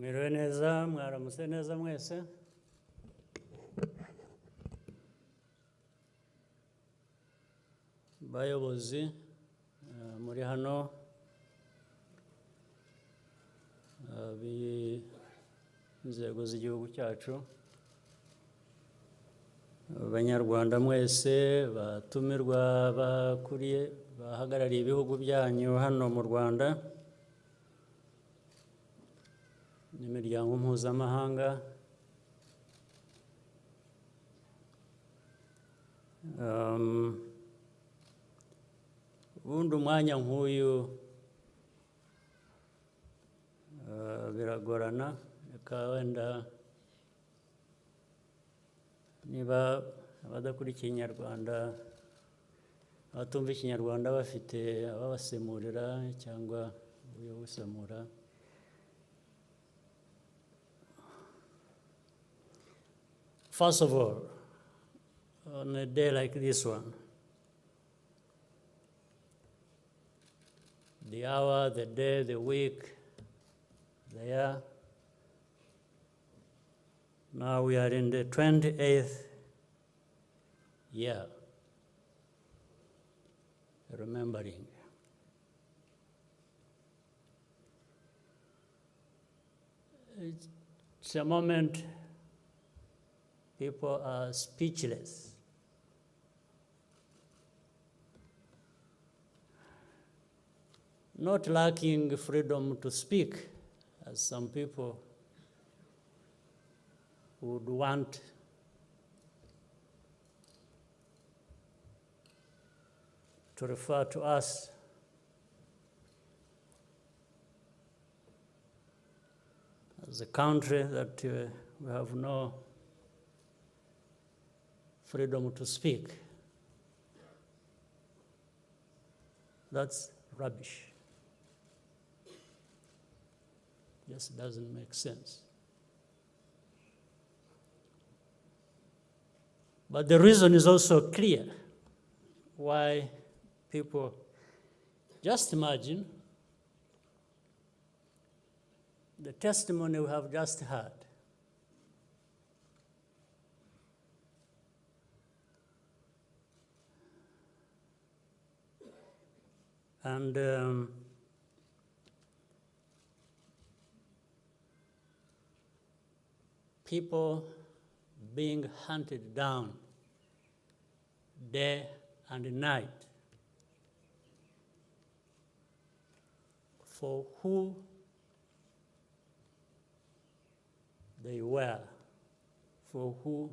Mwiriwe neza, mwaramutse neza mwese. Bayobozi muri hano, b'inzego z'igihugu cyacu, Abanyarwanda mwese, batumirwa bakuriye, bahagarariye ibihugu byanyu hano mu Rwanda, n'imiryango mpuzamahanga, ubundi umwanya nk'uyu biragorana, reka wenda niba abadakurikiye Ikinyarwanda, abatumva Ikinyarwanda bafite ababasemurira cyangwa uburyo bwo gusemura. First of all, on a day like this one, the hour, the day, the week, the year, now we are in the 28th year, remembering. It's a moment people are speechless. Not lacking freedom to speak, as some people would want to refer to us as a country that we have no freedom to speak. That's rubbish. Just doesn't make sense. But the reason is also clear why people, just imagine the testimony we have just heard. And people being hunted down day and night for who they were, for who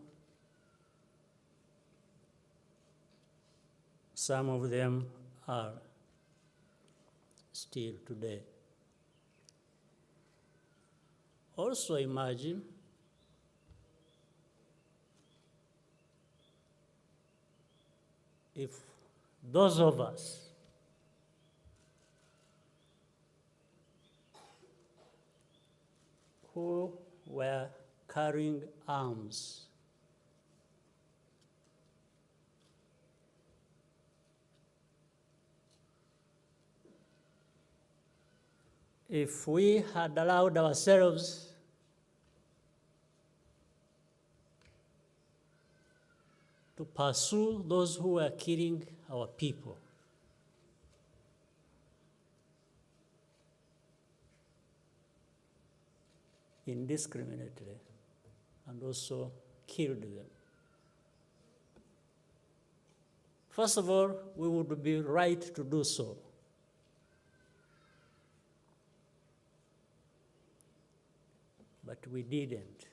some of them are still today. Also imagine if those of us who were carrying arms if we had allowed ourselves to pursue those who were killing our people, indiscriminately, and also killed them. First of all, we would be right to do so. But we didn't.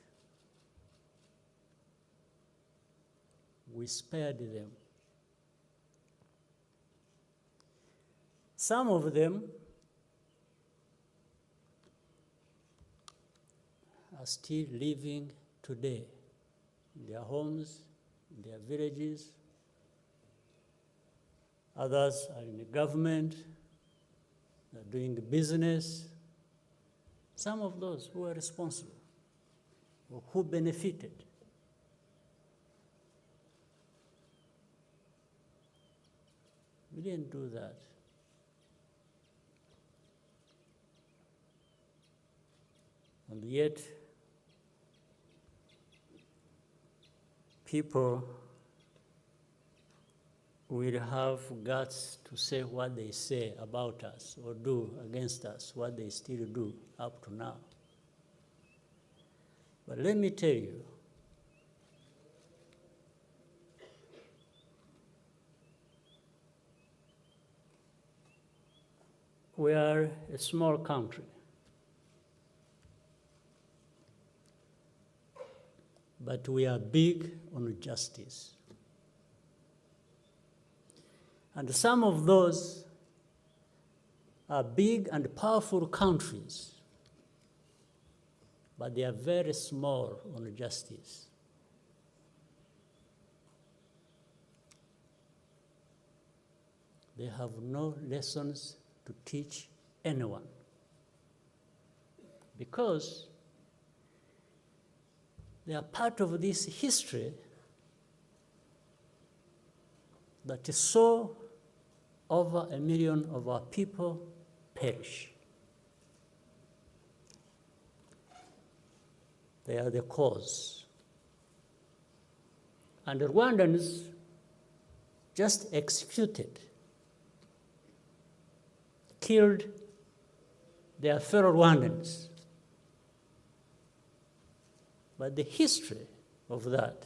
We spared them. Some of them are still living today in their homes, in their villages. Others are in the government, they're doing business. Some of those who are responsible, or who benefited. We didn't do that. And yet, people will have guts to say what they say about us or do against us, what they still do up to now. But let me tell you, we are a small country. But we are big on justice. And some of those are big and powerful countries, but they are very small on justice. They have no lessons to teach anyone, because they are part of this history that saw over 1 million of our people perish. They are the cause. And the Rwandans just executed, killed their fellow Rwandans. But the history of that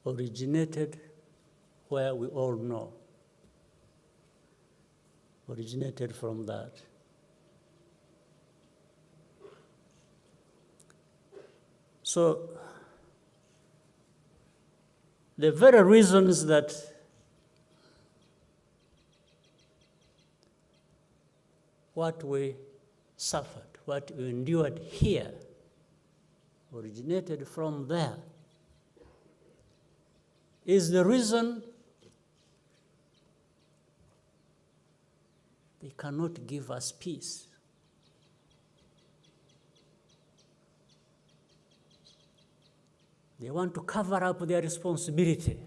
originated where we all know, originated from that. So the very reasons that what we suffered, what we endured here, originated from there, is the reason they cannot give us peace. They want to cover up their responsibility.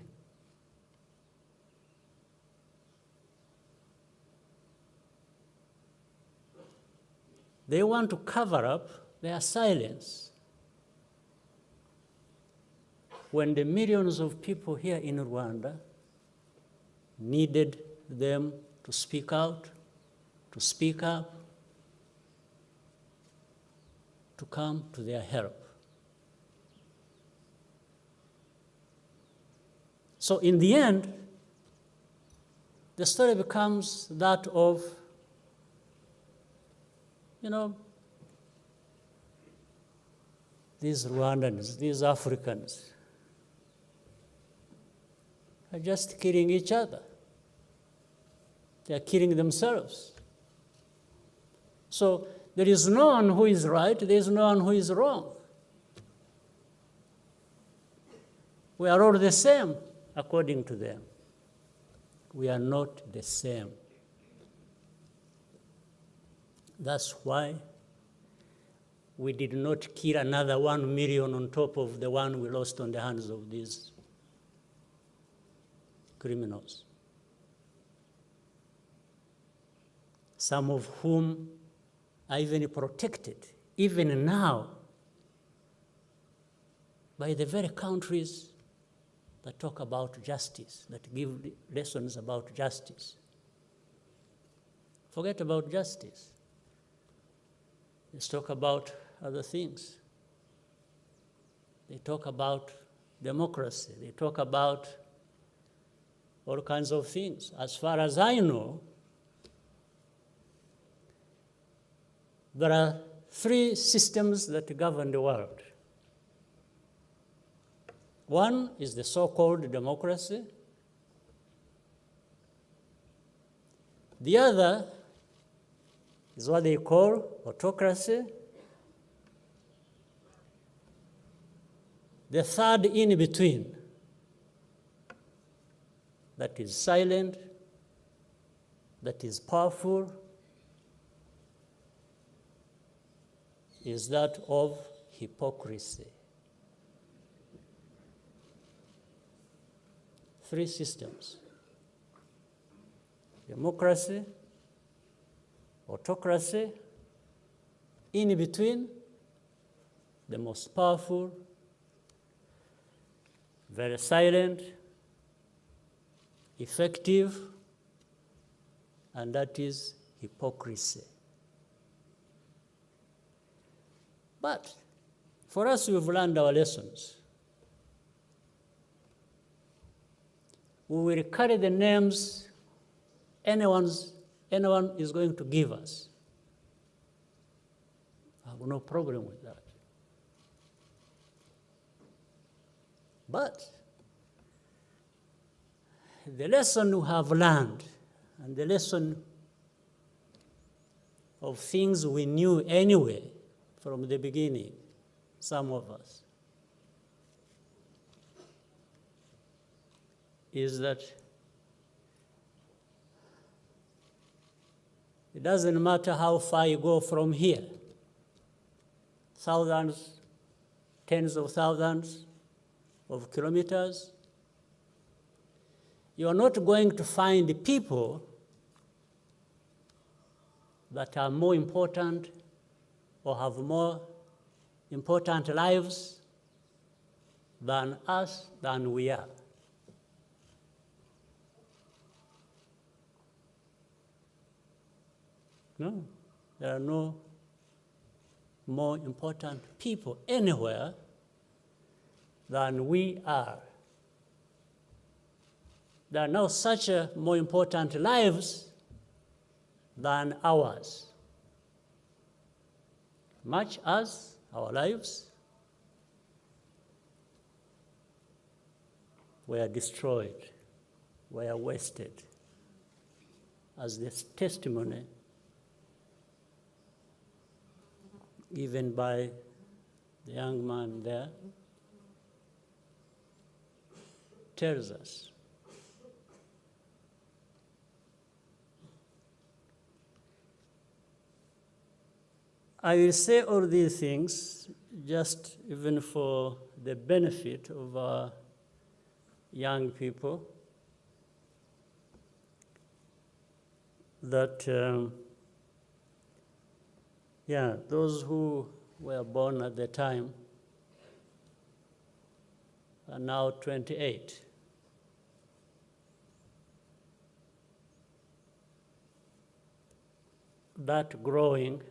They want to cover up their silence. When the millions of people here in Rwanda needed them to speak out, to speak up, to come to their help. So in the end, the story becomes that of, these Rwandans, these Africans, are just killing each other. They are killing themselves. So there is no one who is right, there is no one who is wrong. We are all the same, according to them. We are not the same. That's why we did not kill another 1 million on top of the one we lost on the hands of these criminals, some of whom are even protected, even now, by the very countries that talk about justice, that give lessons about justice. Forget about justice. Let's talk about other things. They talk about democracy. They talk about all kinds of things. As far as I know, there are 3 systems that govern the world. One is the so-called democracy. The other is what they call autocracy. The third in between, that is silent, that is powerful, is that of hypocrisy. 3 systems. democracy, autocracy, in between, the most powerful, very silent, effective, and that is hypocrisy. But for us, we've learned our lessons. We will carry the names anyone is going to give us. I have no problem with that. But the lesson we have learned, and the lesson of things we knew anyway from the beginning, some of us, is that it doesn't matter how far you go from here, thousands, tens of thousands of kilometers, you are not going to find people that are more important or have more important lives than us, than we are. No, there are no more important people anywhere than we are. There are no such more important lives than ours. Much as our lives were destroyed, were wasted, as this testimony given by the young man there tells us. I will say all these things just even for the benefit of our young people, that those who were born at the time are now 28. That growing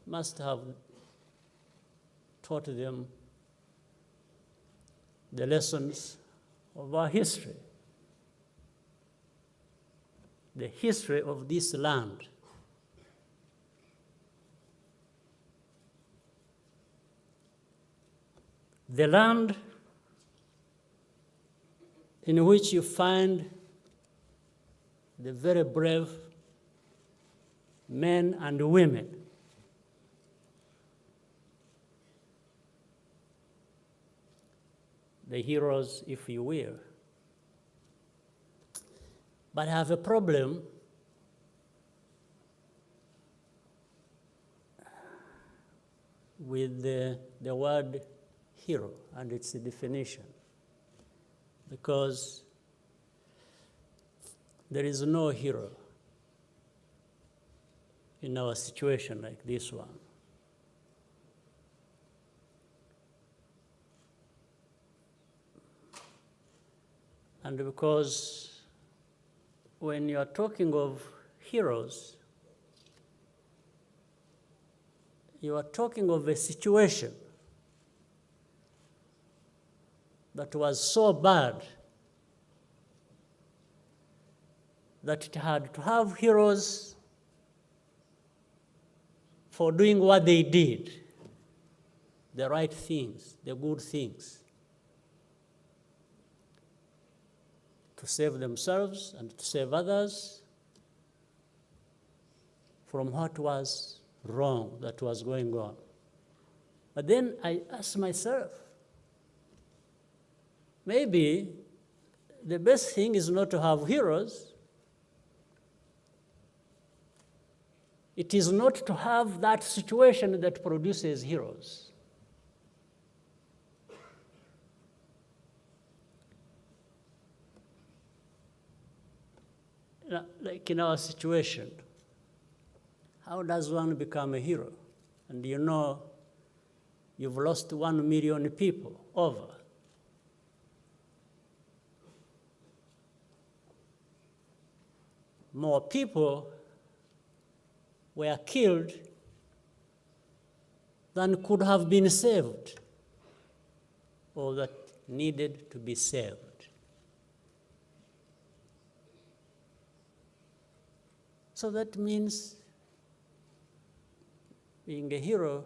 must have taught them the lessons of our history, the history of this land. The land in which you find the very brave men and women the heroes, if you will. But I have a problem with the word hero and its definition, because there is no hero in our situation like this one. And because when you are talking of heroes, you are talking of a situation that was so bad that it had to have heroes for doing what they did, the right things, the good things, to save themselves and to save others from what was wrong that was going on. But then I asked myself, maybe the best thing is not to have heroes. It is not to have that situation that produces heroes. like in our situation, how does one become a hero? And you know, you've lost 1 million people over. More people were killed than could have been saved, or that needed to be saved. So that means being a hero,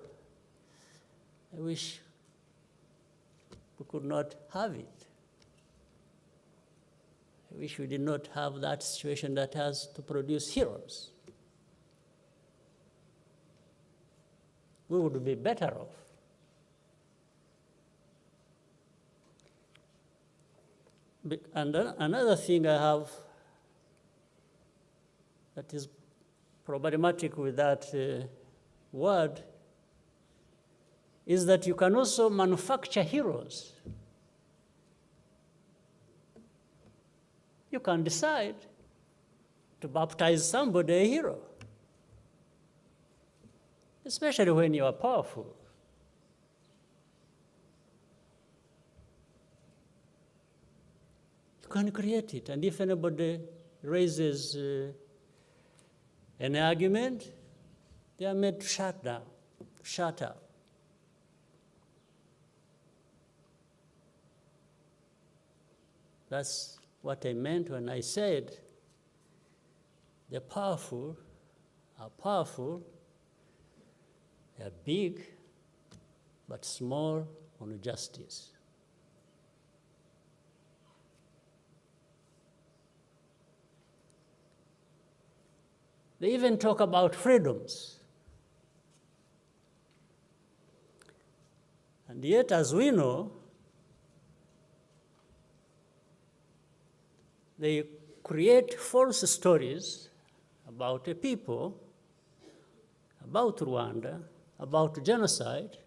I wish we could not have it. I wish we did not have that situation that has to produce heroes. We would be better off. And another thing I have that is problematic with that word is that you can also manufacture heroes. You can decide to baptize somebody a hero, especially when you are powerful. You can create it, and if anybody raises an argument, they are made to shut down, shut up. That's what I meant when I said the powerful are powerful, they are big, but small on justice. They even talk about freedoms. And yet, as we know, they create false stories about a people, about Rwanda, about genocide.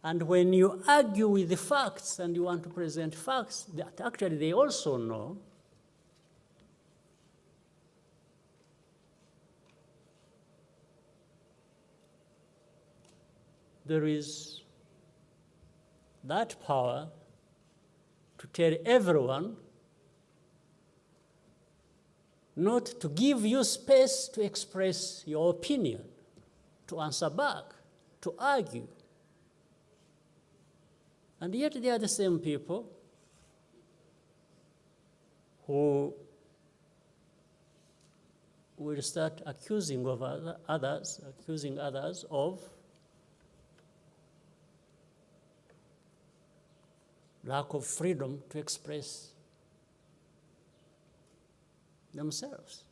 And when you argue with the facts and you want to present facts that actually they also know, there is that power to tell everyone not to give you space to express your opinion, to answer back, to argue. And yet they are the same people who will start accusing others of lack of freedom to express themselves.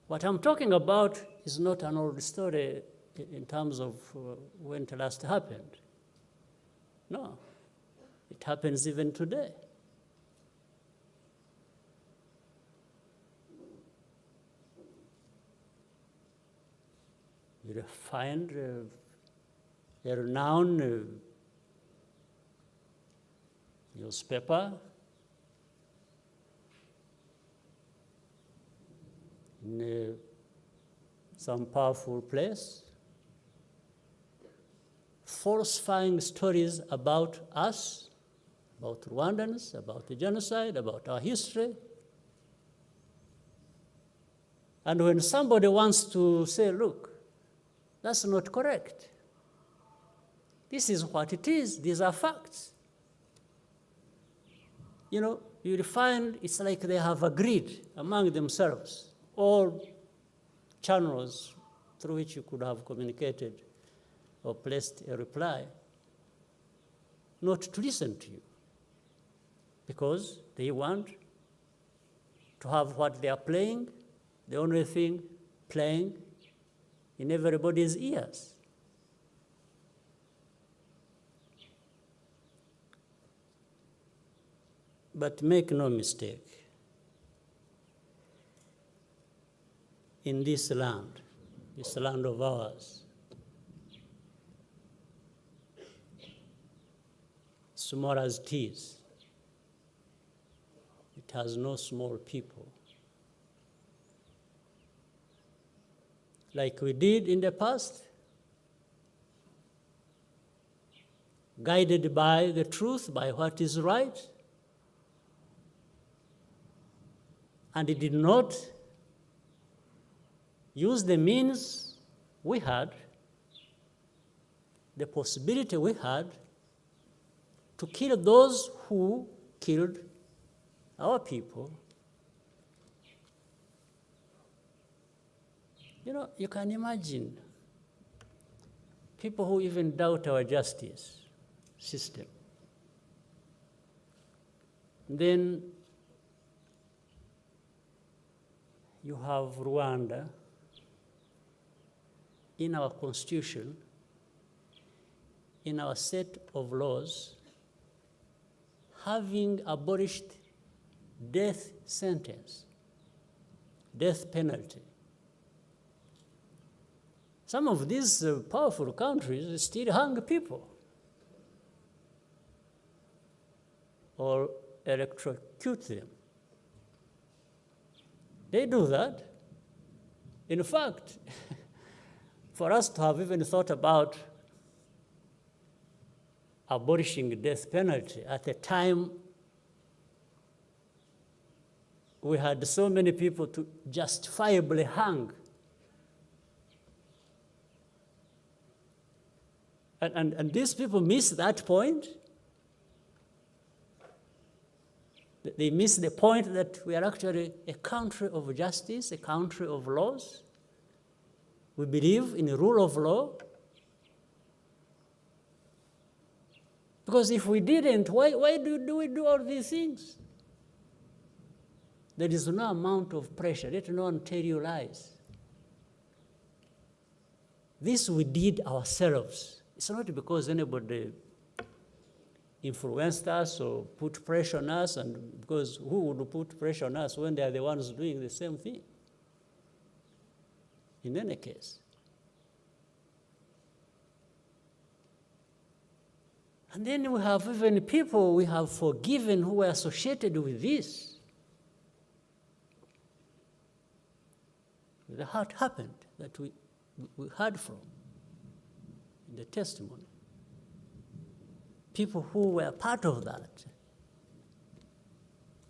What I'm talking about is not an old story in terms of when it last happened. No, it happens even today. You find a renowned newspaper in some powerful place, falsifying stories about us, about Rwandans, about the genocide, about our history. And when somebody wants to say, look, that's not correct. This is what it is. These are facts. You know, you'll find it's like they have agreed among themselves, all channels through which you could have communicated or placed a reply, not to listen to you, because they want to have what they are playing, the only thing playing in everybody's ears. But make no mistake, in this land of ours, small as it is. It has no small people. Like we did in the past, guided by the truth, by what is right, and it did not use the means we had, the possibility we had, to kill those who killed our people. You know, you can imagine people who even doubt our justice system. Then you have Rwanda in our constitution, in our set of laws, having abolished death sentence, death penalty. Some of these powerful countries still hang people or electrocute them. They do that. In fact, for us to have even thought about abolishing the death penalty at a time we had so many people to justifiably hang. And these people miss that point. They miss the point that we are actually a country of justice, a country of laws. We believe in the rule of law. Because if we didn't, why do we do all these things? There is no amount of pressure. Let no one tell you lies. This we did ourselves. It's not because anybody influenced us or put pressure on us, and because who would put pressure on us when they are the ones doing the same thing? In any case. And then we have even people we have forgiven who were associated with this. What happened that we heard from in the testimony. People who were part of that,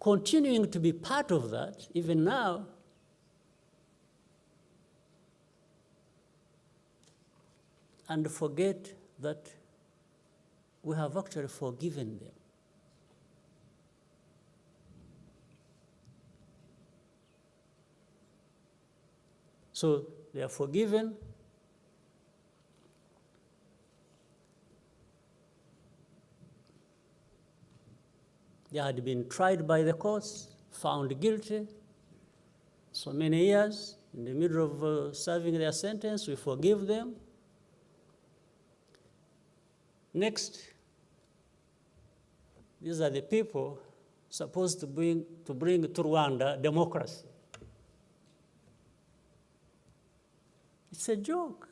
continuing to be part of that, even now, and forget that we have actually forgiven them. So they are forgiven. They had been tried by the courts, found guilty, so many years. In the middle of serving their sentence, we forgive them. Next, these are the people supposed to bring to Rwanda democracy. It's a joke.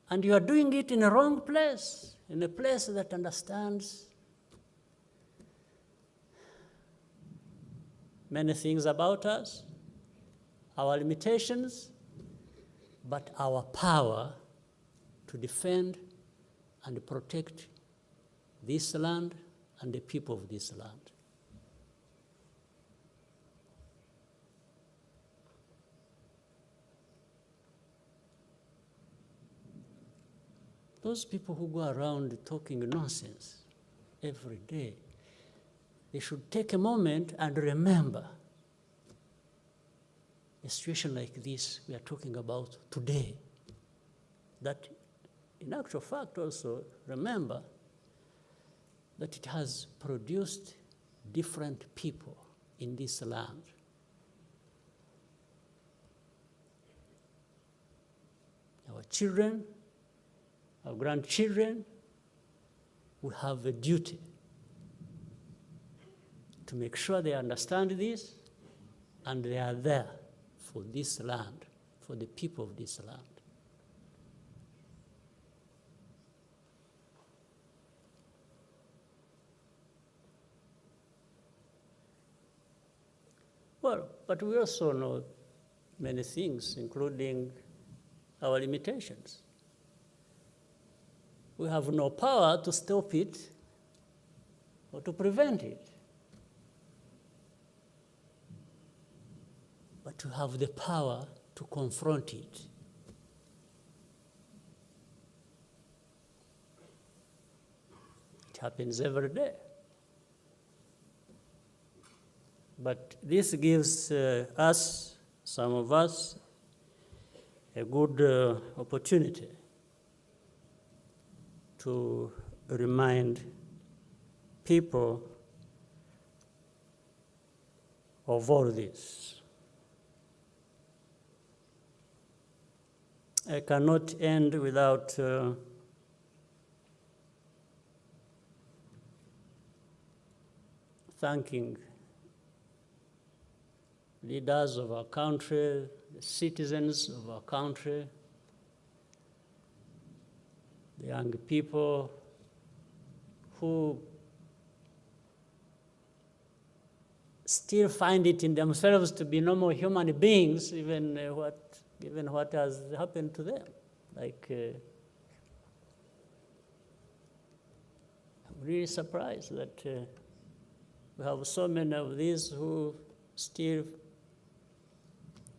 And you are doing it in a wrong place, in a place that understands many things about us, our limitations, but our power to defend and protect this land and the people of this land. Those people who go around talking nonsense every day, they should take a moment and remember a situation like this we are talking about today. That, in actual fact, also remember that it has produced different people in this land. Our children, our grandchildren, we have a duty to make sure they understand this and they are there for this land, for the people of this land. but we also know many things, including our limitations. We have no power to stop it or to prevent it. But to have the power to confront it. It happens every day. But this gives us, some of us, a good opportunity to remind people of all this. I cannot end without thanking leaders of our country, the citizens of our country, the young people who still find it in themselves to be normal human beings, given what has happened to them. Like, I'm really surprised that we have so many of these who still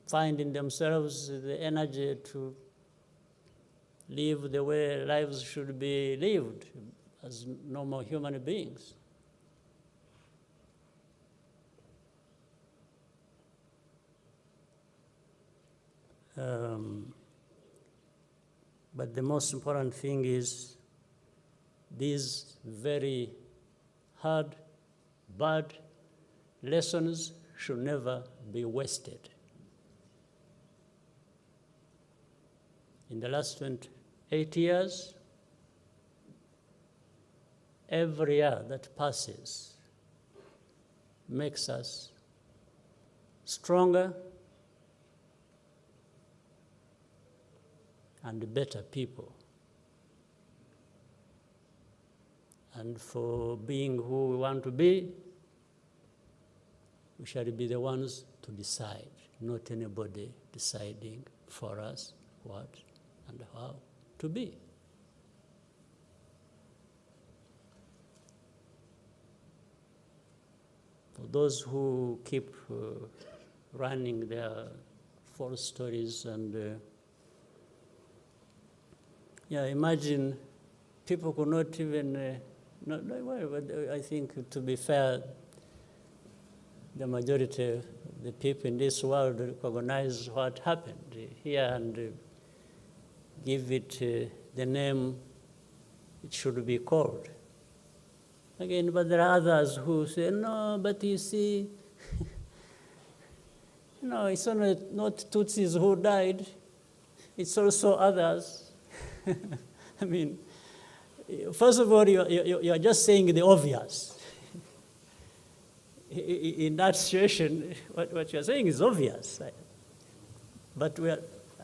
find in themselves the energy to live the way lives should be lived as normal human beings. But the most important thing is these very hard, bad lessons should never be wasted. In the last 28 years, every year that passes makes us stronger and better people. And for being who we want to be, we shall be the ones to decide, not anybody deciding for us what and how to be. For those who keep running their false stories and imagine people could not even, I think to be fair, the majority of the people in this world recognize what happened here and give it the name it should be called. Again, but there are others who say, no, but you see, it's only not Tutsis who died, it's also others. I mean, first of all, you're just saying the obvious. In that situation, what you're saying is obvious. But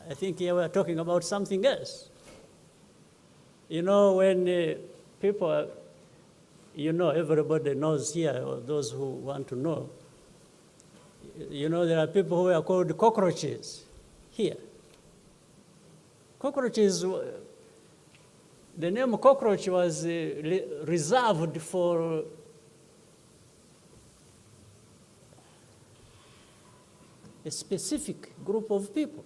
I think here we're talking about something else. When people, everybody knows here, or those who want to know, there are people who are called cockroaches here. Cockroaches, the name cockroach was reserved for a specific group of people.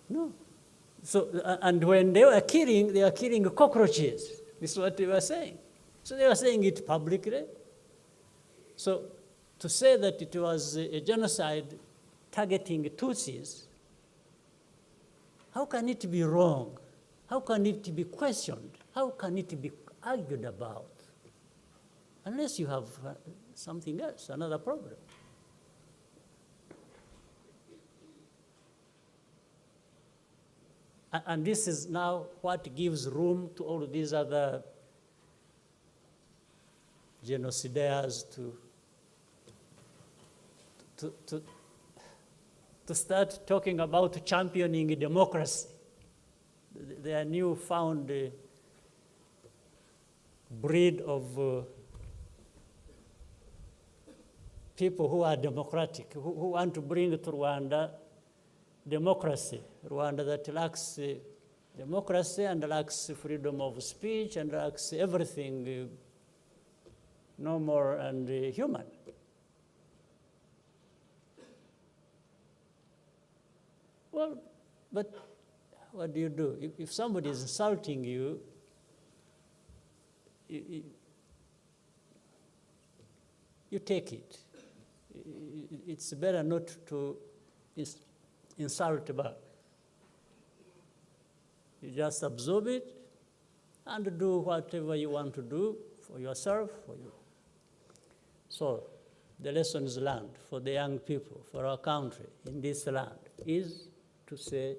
No. So, and when they were killing cockroaches. This is what they were saying. So they were saying it publicly. So to say that it was a genocide targeting Tutsis, how can it be wrong? How can it be questioned? How can it be argued about? Unless you have something else, another problem. And this is now what gives room to all these other genocidaires to start talking about championing democracy. Their newfound breed of people who are democratic, who want to bring to Rwanda democracy, Rwanda that lacks democracy and lacks freedom of speech and lacks everything normal and human. Well, but what do you do? If somebody is insulting you, you take it. It's better not to insult back. You just absorb it and do whatever you want to do for yourself, for you. So the lessons learned for the young people, for our country in this land, is to say,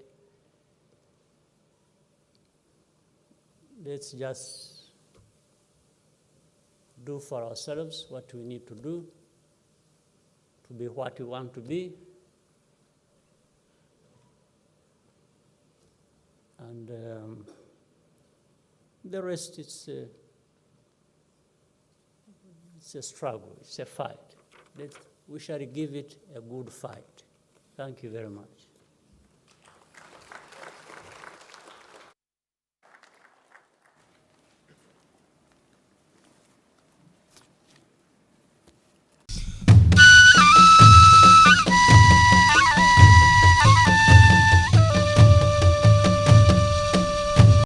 let's just do for ourselves what we need to do to be what we want to be. And the rest, it's a struggle, it's a fight. We shall give it a good fight. Thank you very much.